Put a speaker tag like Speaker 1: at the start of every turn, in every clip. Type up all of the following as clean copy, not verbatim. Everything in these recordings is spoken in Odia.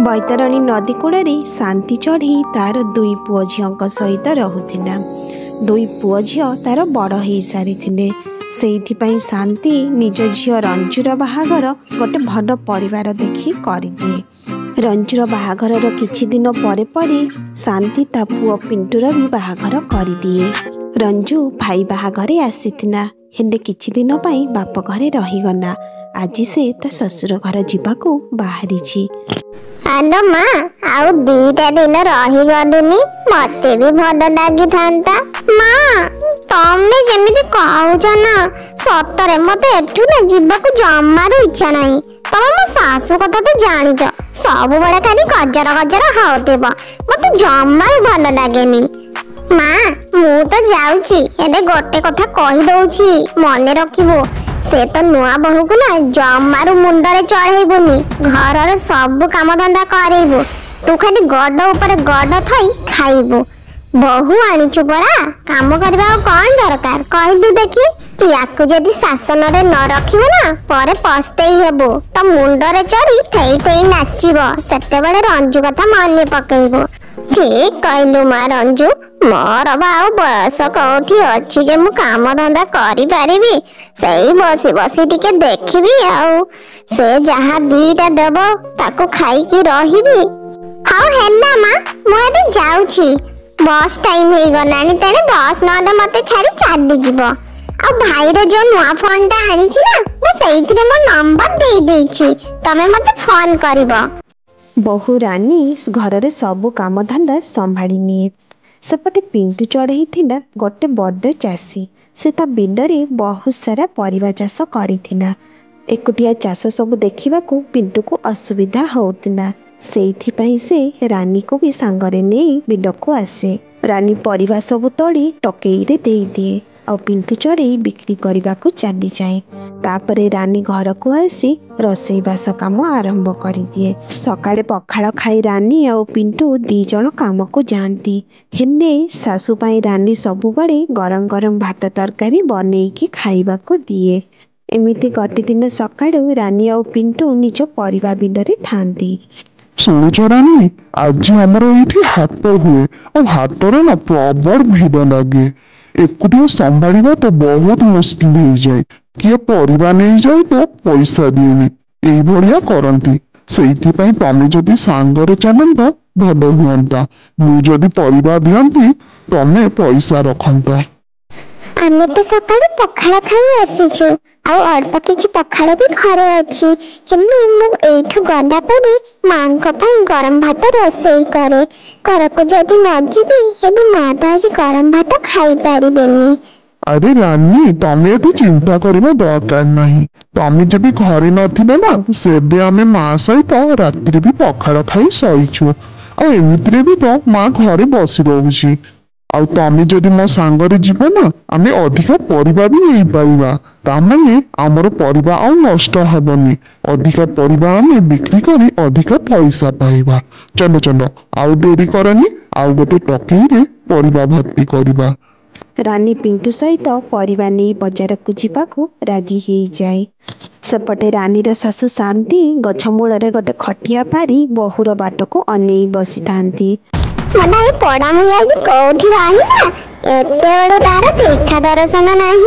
Speaker 1: बैतरणी नदी कूଳରେ शांति चढ़ी तार दुई पुओ झील सहित रहुथिला। दुई पुओ झील तार बड़ हो सारी से शांति निज झील रंजूर बाहागर गोटे भल परिवार देखी करदिए। रंजूर बाहागर किछि दिन परे परे शांति ता पुओ पिंटूर भी बाहागर करदिए। रंजू भाई बाहाघरे आसीथिला हेले किछि दिन पई बाप घरे रहीगला। आज से ता ससुर घर जीवाकू बाहरी।
Speaker 2: आलो माँ आउ दीटा दिन रही गलुनी मते भी भल लगी थांता। माँ तमे जेमिति कहउछ ना सतरे मते एठु ना जीवाकू जमारू इच्छा नाही। तमे मो सासु कथा तो जानिछ सब बडे खाली गजर गजर खाउतेबो मते जमारू भल लागेनी। माँ मु तो जाउची एने गोटे कथा कहि दउची मने रखिबो। से तो नुआ बहु को ना जमारू मुंडरे चढ़ेबुनी घर सब काम धंदा करेबु। तू खाली गड ऊपर गड थई खाइबु। बहु आनिचु परा काम करबा कौन दरकार कहि दु देखी। याकू जदि शासन रे न रखिबो ना परे पस्तेई हेबो त मुंडरे चढ़ी थई थई नाचिबो सेते बडे रंजू कथा माने पकेइबो। ठीक कहलु मा रंजू मोर बाऊ बयस कौठी अच्छी जे मु काम धंदा करि पारिबी सही बसी बसी टिके देखिबी आउ से जहा दीटा देबो ताको खाई की रहिबी। हाउ हेला मा मु एबे जाउछी बस टाइम हे गलानी तेने बस न मते छाड़ी चाली जीवो। आ भाई रो जो नुआ फोन ता आनी छी ना मु सेइथिरे मो नंबर दे देछि तमे मते फोन करिवो।
Speaker 1: बहु रानी घर रे सब काम धंदा संभाड़ी निए। सेपटे पिंटू चढ़ई थिला गोटे बड़ चाषी। से ता बिलरे बहुत सारा परिवा चाष करिथिला। एकुटिया चाष सब देखिबाकू पिंटू को असुविधा होउतिला। सेइथिपई से रानी को भी सांगरे नेई बिलको आसे। रानी परिवा सब तोड़ी टकेई रे देई दिए और पिंटू चढ़ई बिक्री करबाकू चली जाए। तापरे रानी घर को आसी रोसई बास काम आरंभ करी दिए। सकाळे पखाळ खाई रानी और पिंटू दी जण काम को जानती। हेले सासु पाई रानी सबु बड़े गरम गरम भात तरकारी बनेई की खाइबा को दिए। एमिति गति दिन सकाळू रानी और पिंटू निज परिवा बिलरे थांती।
Speaker 3: शुणुच रानी आज हमर एठी हाट हुए और हाटरे ना प्रबल भीड़ लगे। एकुटिया संभाळिबा तो बहुत मुश्किल हो जाए। किए परिवा नहीं जाए तो पैसा दिएनी एई भलिया करंती। सेइथिपई तमे जदि सांगरे चलंता भल हुअंता। मु जदि परिवा दियंती तमे पैसा रखंता।
Speaker 2: आमे तो सकाळे पखाळ खाई आसीछु आ अल्प किछि पखाळ भी घरे अछि किन्नु मु एठु गंडा परे मांक पई गरम भात रोसई करे। करको जदि न जिबी हेबी माता आज गरम भात खाई पारिबेनी।
Speaker 3: अरे रानी तमे एति चिंता करिबा दरकार नाही। तमे जबि घरे नथिले ना सेबे आमे मा सहित रात्रि भी पखाळ खाई सईछु। आ एमितिरे भी तो मा घरे बसी रहउची। आ तमे जदि मो सांगरे जिबो ना आमे अधिका परिबा भी नै पाइबा। तामाने हमर परिबा आ नष्ट हबनी। अधिका परिबा आमे बिक्री करी अधिका पैसा पाइबा। चलो चलो आउ देरी करनी आउ गोटे टकेई रे परिबा भर्ती करिबा।
Speaker 1: रानी पिंटू सहित परिवा नहीं बजार को जीवाकू राजी हो जाए। सेपटे रानीर सासु शांति गछ मूल गोटे खटिया पारी बहुर बाट को अनेई बसी थांती।
Speaker 2: मना ए पड़ा हुई आज कोठी रही ना एते बड़ तार देखा दर्शन नाही।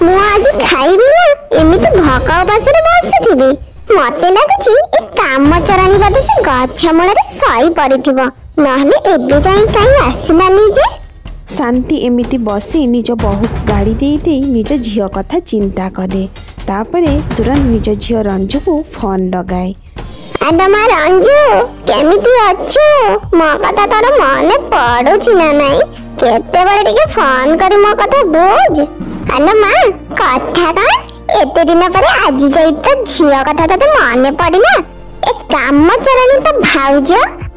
Speaker 2: मु आज खाइबी ना एमिति भकाउ पासरे बसिथिबी मते लागुची ए काम चरानी बदे से गछ मूल रे सई पड़िथिबो नहले एबे जाई काई आसिलानी जे।
Speaker 1: शांति एमिति बसी निज बहु गाड़ी दे दे निज झियो कथा चिंता करे। तापरे तुरंत निज झियो रंजू को फोन लगाए।
Speaker 2: आदमा रंजू केमिति अछु मो कथा तार मने पडुची ना नाही केते बड़े टिके फोन करी मो कथा बुझ। हेलो मां कथा का एते दिन पर आज जई त झियो कथा तते मने पड़ी ना। एक काम चरानी त भाउज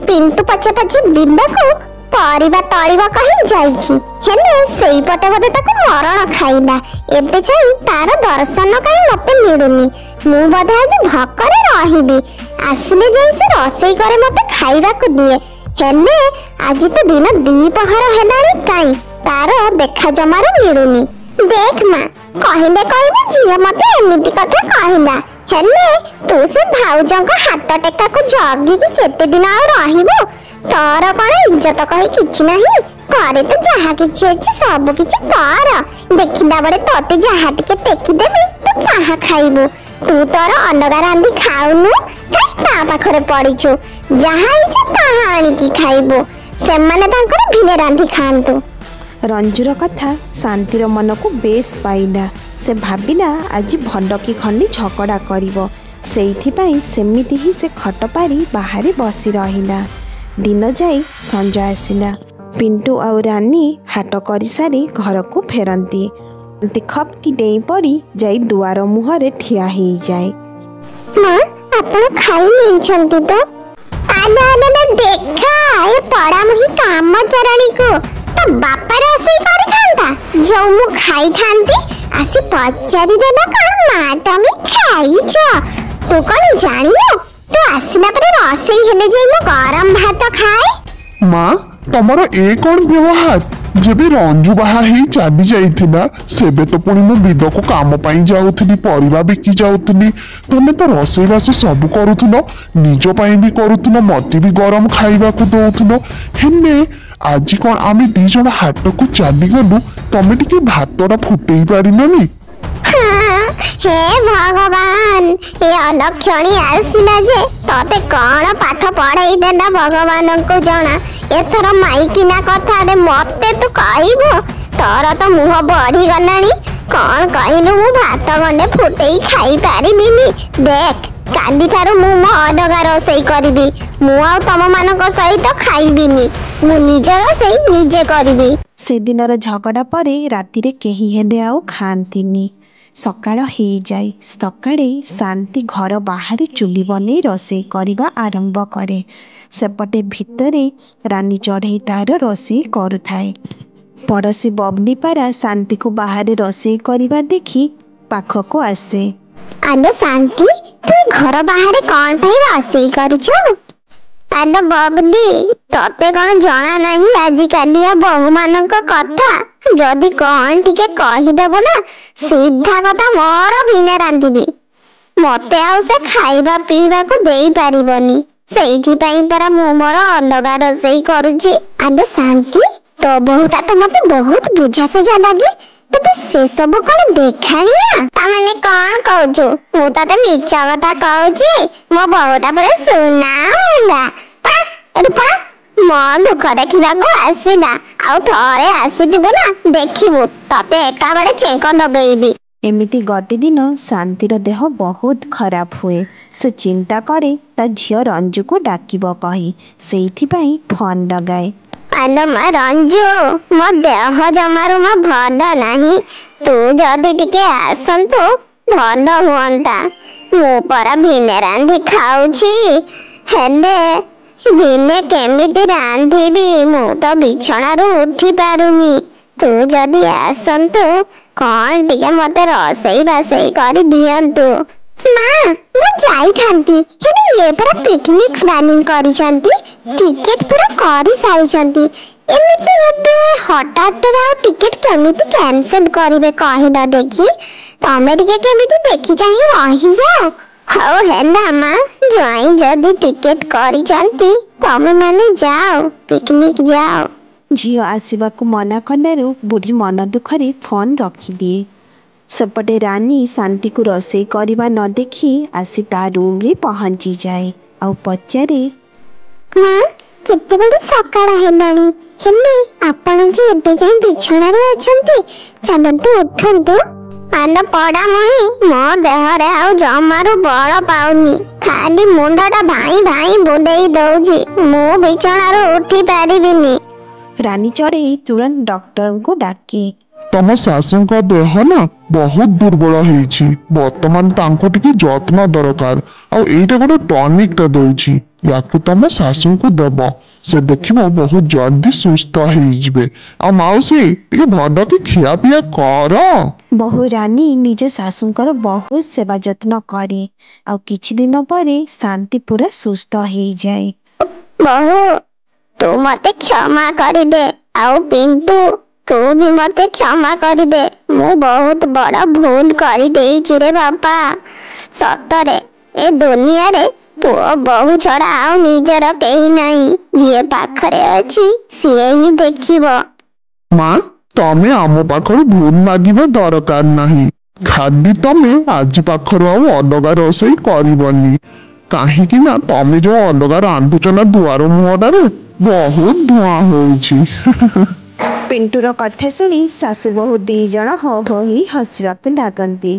Speaker 2: पिंटू पछे पछे बिंदको परिबा तळिबा कहि जाईची हेले सेई पटे बदे ताको मरण खाइला। एबे छई तार दर्शन काई मते मिलुनी। मु बदे आज भकरे रहिबी आसिले जई से रसई करे मते खाइबा को दिए हेले आज तो दिन दी पहर हेलानी काई तार देखा जमार मिलुनी। देख मां कहिले कहबे झिया मते एमिति कथा कहला ହେଲେ ତୁ ସେ ଭାଉଜଙ୍କ ହାତ ଟେକାକୁ ଜଗିକି କେତେ ଦିନ ଆଉ ରହିବୁ? ତୋର କଣ ଇଜ୍ଜତ କହି କିଛି ନାହିଁ? ଘରେ ତ ଯାହା କିଛି ଅଛି ସବୁ କିଛି ତୋର। ଦେଖିଲା ବେଳେ ତତେ ଯାହା ଟିକେ ଟେକିଦେବି ତୁ ତାହା ଖାଇବୁ। ତୁ ତୋର ଅଲଗା ରାନ୍ଧି ଖାଉନୁ, କାଇଁ ତା ପାଖରେ ପଡ଼ିଛୁ? ଯାହା ଇଚ୍ଛା ତାହା ଆଣିକି ଖାଇବୁ। ସେମାନେ ତାଙ୍କର ଭିନେ ରାନ୍ଧି ଖାଆନ୍ତୁ।
Speaker 1: ରଞ୍ଜୁର କଥା ଶାନ୍ତିର ମନକୁ ବେଶ ପାଇଲା। ସେ ଭାବିଲା ଆଜି ଭଲ କି ଖଣ୍ଡି ଝଗଡ଼ା କରିବ। ସେଇଥିପାଇଁ ସେମିତି ହିଁ ସେ ଖଟ ପାରି ବାହାରେ ବସି ରହିଲା। ଦିନ ଯାଇ ସଞ୍ଜ ଆସିଲା। ପିଣ୍ଟୁ ଆଉ ରାନୀ ହାଟ କରିସାରି ଘରକୁ ଫେରନ୍ତି। ଖପ୍ କି ଡେଇଁ ପଡ଼ି ଯାଇ ଦୁଆର ମୁହଁରେ ଠିଆ ହେଇଯାଏ।
Speaker 2: ମା, ଆପଣ ଖାଇ ନେଇଛନ୍ତି ତ? ଦେଖା ଏ ପଡ଼ାମୁହିଁ କାମଚରଣୀକୁ ତା ବାପା ରୋଷେଇ କରିଥାନ୍ତା। ଯୋଉ ମୁଁ ଖାଇଥାନ୍ତି ଆସି ପଚାରିଦେଲା କଣ ମା ତମେ ଖାଇଛ? ତୁ କଣ ଜାଣିନୁ? ତୁ ଆସିଲା ପରେ ରୋଷେଇ ହେଲେ ଯାଇ ମୁଁ ଗରମ ଭାତ ଖାଏ।
Speaker 3: ମା, ତମର ଏ କଣ ବ୍ୟବହାର? ଯେବେ ରଞ୍ଜୁ ବାହା ହେଇ ଚାଲି ଯାଇଥିଲା ସେବେ ତ ପୁଣି ମୁଁ ବିଲକୁ କାମ ପାଇଁ ଯାଉଥିଲି, ପରିବା ବିକି ଯାଉଥିଲି। ତମେ ତ ରୋଷେଇବାସ ସବୁ କରୁଥିଲ, ନିଜ ପାଇଁ ବି କରୁଥିଲ, ମତେ ବି ଗରମ ଖାଇବାକୁ ଦଉଥିଲ। ହେଲେ ଆଜି କଣ ଆମେ 2 ଜଣ ହାଟକୁ ଚାଲିଗଲୁ, ତମେ ଟିକେ ଭାତଟା ଫୁଟେଇ ପାରିଲନି?
Speaker 2: ହେ ଭଗବାନ, ଏ ଅଲକ୍ଷଣୀ ଆସିଲା ଯେ ତତେ କଣ ପାଠ ପଢେଇ ଦେଲା ଭଗବାନଙ୍କୁ ଜଣା। ଏଥର ମାଇକିନା କଥାରେ ମତେ ତୁ କହିବୁ? ତୋର ତ ମୁହଁ ବଢିଗଲାଣି। କଣ କହିଲୁ ମୁଁ ଭାତ ଗଣ୍ଡେ ଫୁଟେଇ ଖାଇ ପାରିବିନି? ଦେଖ, କାଲିଠାରୁ ମୁଁ ମୋ ଅଲଗା ରୋଷେଇ କରିବି। ମୁଁ ଆଉ ତମମାନଙ୍କ ସହିତ ଖାଇବିନି। ମୁଁ ନିଜ ରୋଷେଇ ନିଜେ କରିବି।
Speaker 1: ସେଦିନର ଝଗଡ଼ା ପରେ ରାତିରେ କେହି ହେଲେ ଆଉ ଖାଆନ୍ତିନି। ସକାଳ ହେଇଯାଏ। ସକାଳେ ଶାନ୍ତି ଘର ବାହାରେ ଚୁଲି ବନେଇ ରୋଷେଇ କରିବା ଆରମ୍ଭ କରେ। ସେପଟେ ଭିତରେ ରାନୀ ଚଢ଼େଇ ତାର ରୋଷେଇ କରୁଥାଏ। ପଡ଼ୋଶୀ ବବଲିପାରା ଶାନ୍ତିକୁ ବାହାରେ ରୋଷେଇ କରିବା ଦେଖି ପାଖକୁ ଆସେ।
Speaker 2: ଆଲୋ ଶାନ୍ତି, ତୁ ଘର ବାହାରେ କଣ ପାଇଁ ରୋଷେଇ କରୁଛୁ? ଆଲୋ ବବଲି, ତତେ କଣ ଜଣା ନାହିଁ ଆଜିକାଲିଆ ବୋହୂମାନଙ୍କ କଥା? ଯଦି କଣ ଟିକେ କହିଦେବୁ ନା ସିଧା କଥା ମୋର ଭିନେ ରାନ୍ଧିବି। ମତେ ଆଉ ସେ ଖାଇବା ପିଇବାକୁ ଦେଇପାରିବନି। ସେଇଥିପାଇଁ ପରା ମୁଁ ମୋର ଅଲଗା ରୋଷେଇ କରୁଛି। ଆଲୋ ଶାନ୍ତି, ତୋ ବୋହୂଟା ତ ମତେ ବହୁତ ବୁଝାସୁଝା ଲାଗେ। ତେବେ ସେସବୁ କଣ ଦେଖାଣିଆ? ତାମାନେ କଣ କହୁଛୁ? ମୁଁ ତତେ ମିଛ କଥା କହୁଛି? ମୋ ବୋହୂଟା ପୁରା ସୁନା ହେଲା। ମୋ ଦୁଃଖ ଦେଖିବାକୁ ଆସିଲା। ଆଉ ଥରେ ଆସିଥିବୁ ନା ଦେଖିବୁ, ତତେ ଏକାବେଳେ ଚେଙ୍କ ଲଗେଇବି।
Speaker 1: ଏମିତି ଗୋଟେ ଦିନ ଶାନ୍ତିର ଦେହ ବହୁତ ଖରାପ ହୁଏ। ସେ ଚିନ୍ତା କରେ ତା ଝିଅ ରଞ୍ଜୁକୁ ଡାକିବ କହି। ସେଇଥିପାଇଁ ଫୋନ୍ ଲଗାଏ।
Speaker 2: ଆଲୋ ମା ରଞ୍ଜୁ, ମୋ ଦେହ ଜମାରୁ ଭଲ ନାହିଁ। ତୁ ଯଦି ଟିକେ ଆସନ୍ତୁ ଭଲ ହୁଅନ୍ତା। ମୁଁ ପରା ଭିନେ ରାନ୍ଧି ଖାଉଛି। ହେଲେ ଭିନେ କେମିତି ରାନ୍ଧିବି? ମୁଁ ତ ବିଛଣାରୁ ଉଠି ପାରୁନି। ତୁ ଯଦି ଆସନ୍ତୁ କଣ ଟିକେ ମତେ ରୋଷେଇ ବାସେଇ କରି ଦିଅନ୍ତୁ। ମା, ମୁଁ ଯାଇଥାନ୍ତି, ହେଲେ ଏ ପରା ପିକନିକ ପ୍ଲାନିଂ କରିଛନ୍ତି। ଟିକେଟ ପୁରା କରିସାରିଛନ୍ତି। ଏମିତି ଏବେ ହଠାତରେ ଆଉ ଟିକେଟ କେମିତି କ୍ୟାନସେଲ କରିବେ କହିଲ ଦେଖି? ତମେ ଟିକେ କେମିତି ଦେଖି ଚାହିଁ ରହିଯାଅ। ହଉ ହେଲା ମା, ଜ୍ୱାଇଁ ଯଦି ଟିକେଟ କରିଛନ୍ତି ତମେ ମାନେ ଯାଅ, ପିକନିକ ଯାଅ।
Speaker 1: ଝିଅ ଆସିବାକୁ ମନା କଲାରୁ ବୁଢ଼ୀ ମନ ଦୁଃଖରେ ଫୋନ୍ ରଖିଦିଏ। ସେପଟେ ରାନୀ ଶାନ୍ତିକୁ ରୋଷେଇ କରିବା ନ ଦେଖି ଆସି ତା ରୁମ୍ରେ ପହଞ୍ଚିଯାଏ। ଆଉ ପଚାରେ,
Speaker 2: ମା, କେତେବେଳେ ସକାଳ ହେଲାଣି? ହେଲେ ଆପଣ ଯେ ଏବେ ଯାଇ ବିଛଣାରେ ଅଛନ୍ତି, ଚାଲନ୍ତୁ ଉଠନ୍ତୁ। ଆଲୋ ପଡ଼ାମୁହିଁ, ମୋ ଦେହରେ ଆଉ ଜମାରୁ ବଳ ପାଉନି। ଖାଲି ମୁଣ୍ଡଟା ଭାଇ ଭାଇ ବୁଲେଇ ଦଉଛି। ମୁଁ ବିଛଣାରୁ ଉଠି ପାରିବିନି।
Speaker 1: ରାନୀ ଚଢ଼େଇ ତୁରନ୍ତ ଡକ୍ଟରଙ୍କୁ ଡାକେ।
Speaker 3: ତମ ଶାଶୁଙ୍କ ଦେହ ନା ବହୁତ ଦୁର୍ବଳ ହେଇଛି। ବର୍ତ୍ତମାନ ତାଙ୍କୁ ଟିକେ ଯତ୍ନ ଦରକାର। ଆଉ ଏଇଟା ଗୋଟେ ଟନିକଟା ଦଉଛି, ୟାକୁ ତମ ଶାଶୁଙ୍କୁ ଦେବ। ସେ ଦେଖିବ ବହୁତ ଜଲ୍ଦି ସୁସ୍ଥ ହେଇଯିବେ। ଆଉ ମାଉସୀ, ଟିକେ ଭଲ କି ଖିଆପିଆ କର।
Speaker 1: ବୋହୂ ରାନୀ ନିଜ ଶାଶୁଙ୍କର ବହୁତ ସେବା ଯତ୍ନ କରେ। ଆଉ କିଛି ଦିନ ପରେ ଶାନ୍ତି ପୁରା ସୁସ୍ଥ ହେଇଯାଏ।
Speaker 2: ବୋହୂ, ତୁ ମତେ କ୍ଷମା କରିଦେ। ଆଉ ପିଣ୍ଟୁ, ତୁ ବି ମତେ କ୍ଷମା କରିଦେ। ମୁଁ ବହୁତ ବଡ଼ ଭୁଲ କରିଦେଇଛି ରେ ବାପା। ସତରେ ଏ ଦୁନିଆରେ ପୁଅ ବୋହୂ ଛଡ଼ା ଆଉ ନିଜର କେହି ନାହିଁ। ଯିଏ ପାଖରେ ଅଛି ସିଏ ହିଁ ଦେଖିବ।
Speaker 3: ମା, ତମେ ଆମ ପାଖରୁ ଭୁଲ ମାଗିବା ଦରକାର ନାହିଁ। ଖାଲି ତମେ ଆଜି ପାଖରୁ ଆଉ ଅଲଗା ରୋଷେଇ କରିବନି। କାହିଁକି ନା ତମେ ଯୋଉ ଅଲଗା ରାନ୍ଧୁଛ ନା ଦୁଆର ମୁହଁଟାରେ, ବହୁତ ଧୂଆଁ ହଉଛି।
Speaker 1: ପିଣ୍ଟୁର କଥା ଶୁଣି ଶାଶୁ ବୋହୂ ଦି ଜଣ ହୋ ହୋ ହେଇ ହସିବାକୁ ଲାଗନ୍ତି।